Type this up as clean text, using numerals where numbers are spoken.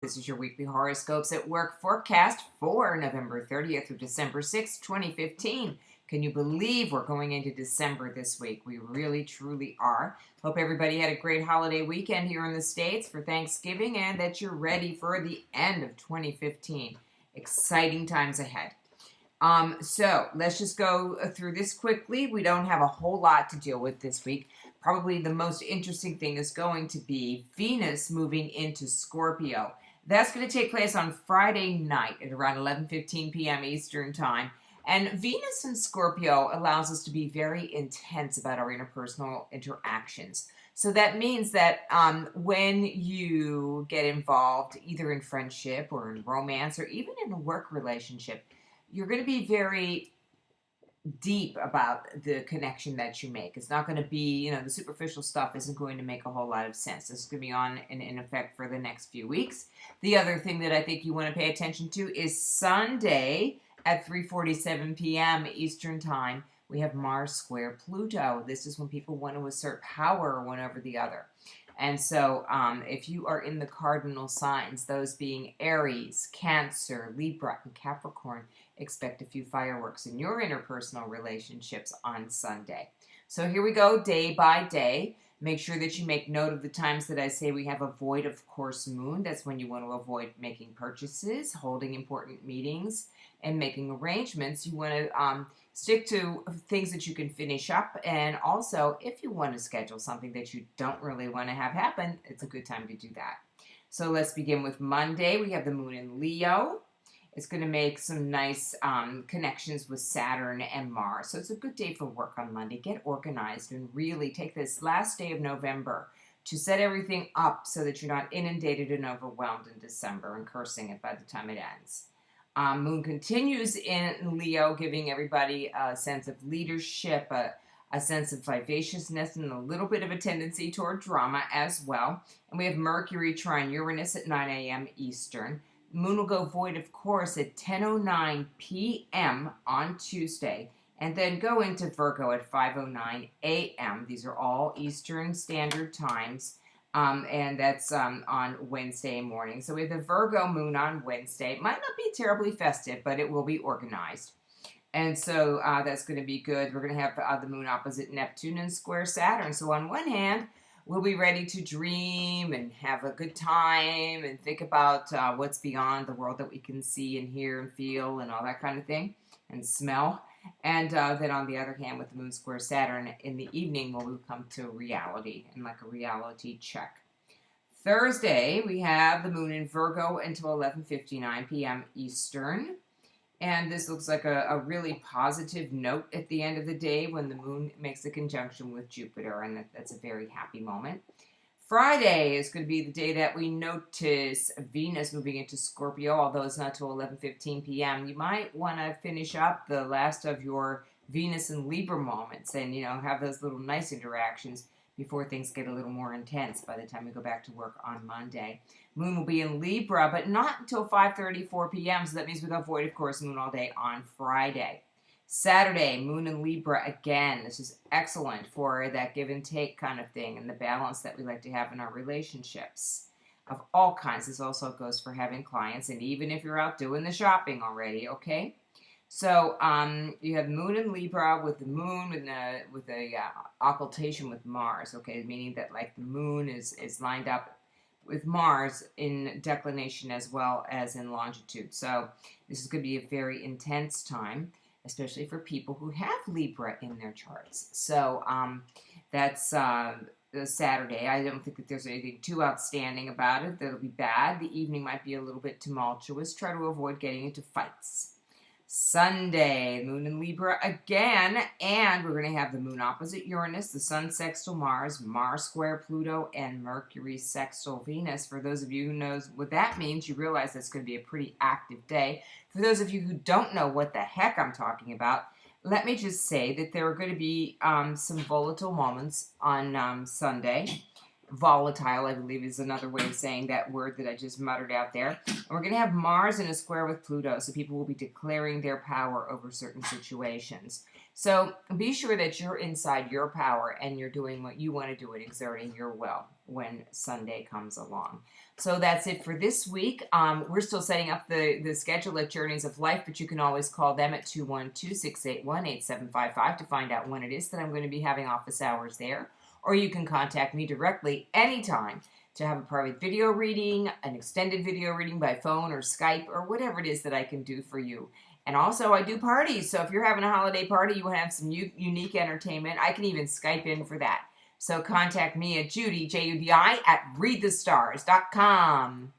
This is your weekly horoscopes at work forecast for November 30th through December 6th, 2015. Can you believe we're going into December this week? We really, truly are. Hope everybody had a great holiday weekend here in the States for Thanksgiving and that you're ready for the end of 2015. Exciting times ahead. So let's just go through this quickly. We don't have a whole lot to deal with this week. Probably the most interesting thing is going to be Venus moving into Scorpio. That's going to take place on Friday night at around 11:15 p.m. Eastern Time. And Venus in Scorpio allows us to be very intense about our interpersonal interactions. So that means that when you get involved either in friendship or in romance or even in a work relationship, you're going to be very deep about the connection that you make. It's not going to be, the superficial stuff isn't going to make a whole lot of sense. This is going to be on and in effect for the next few weeks. The other thing that I think you want to pay attention to is Sunday at 3:47 p.m. Eastern Time. We have Mars square Pluto. This is when people want to assert power one over the other. And so if you are in the cardinal signs, those being Aries, Cancer, Libra, and Capricorn, expect a few fireworks in your interpersonal relationships on Sunday. So here we go, day by day. Make sure that you make note of the times that I say we have a void of course moon. That's when you want to avoid making purchases, holding important meetings, and making arrangements. You want to stick to things that you can finish up. And also, if you want to schedule something that you don't really want to have happen, it's a good time to do that. So let's begin with Monday. We have the moon in Leo. It's going to make some nice connections with Saturn and Mars. So it's a good day for work on Monday. Get organized and really take this last day of November to set everything up so that you're not inundated and overwhelmed in December and cursing it by the time it ends. Moon continues in Leo, giving everybody a sense of leadership, a sense of vivaciousness, and a little bit of a tendency toward drama as well. And we have Mercury trine Uranus at 9 a.m. Eastern. Moon will go void, of course, at 10:09 p.m. on Tuesday, and then go into Virgo at 5:09 a.m. These are all Eastern Standard Times. And that's on Wednesday morning. So we have the Virgo moon on Wednesday. It might not be terribly festive, but it will be organized. And so that's going to be good. We're going to have the moon opposite Neptune and square Saturn. So on one hand, we'll be ready to dream and have a good time and think about what's beyond the world that we can see and hear and feel and all that kind of thing and smell. And then on the other hand, with the moon square Saturn, in the evening, we'll come to reality and like a reality check. Thursday, we have the moon in Virgo until 11:59 p.m. Eastern. And this looks like a really positive note at the end of the day when the moon makes a conjunction with Jupiter, and that's a very happy moment. Friday is going to be the day that we notice Venus moving into Scorpio, although it's not till 11:15 p.m. You might want to finish up the last of your Venus and Libra moments and, have those little nice interactions before things get a little more intense by the time we go back to work on Monday. Moon will be in Libra, but not until 5:34 p.m., so that means we got void, of course, moon all day on Friday. Saturday, moon in Libra again. This is excellent for that give and take kind of thing and the balance that we like to have in our relationships of all kinds. This also goes for having clients and even if you're out doing the shopping already, okay? So you have moon in Libra with the moon with a occultation with Mars, okay? Meaning that like the moon is lined up with Mars in declination as well as in longitude. So this is going to be a very intense time, especially for people who have Libra in their charts. So that's Saturday. I don't think that there's anything too outstanding about it that'll be bad. The evening might be a little bit tumultuous. Try to avoid getting into fights. Sunday, moon in Libra again, and we're going to have the moon opposite Uranus, the sun sextile Mars, Mars square Pluto, and Mercury sextile Venus. For those of you who knows what that means, you realize that's going to be a pretty active day. For those of you who don't know what the heck I'm talking about, let me just say that there are going to be some volatile moments on Sunday. Volatile, I believe, is another way of saying that word that I just muttered out there. And we're going to have Mars in a square with Pluto, so people will be declaring their power over certain situations. So be sure that you're inside your power and you're doing what you want to do and exerting your will. when Sunday comes along. So that's it for this week. We're still setting up the schedule at Journeys of Life, but you can always call them at 212-681-8755 to find out when it is that I'm going to be having office hours there. Or you can contact me directly anytime to have a private video reading, an extended video reading by phone or Skype, or whatever it is that I can do for you. And also, I do parties, so if you're having a holiday party, you want to have some unique entertainment, I can even Skype in for that. So contact me at Judy, Judi, at readthestars.com.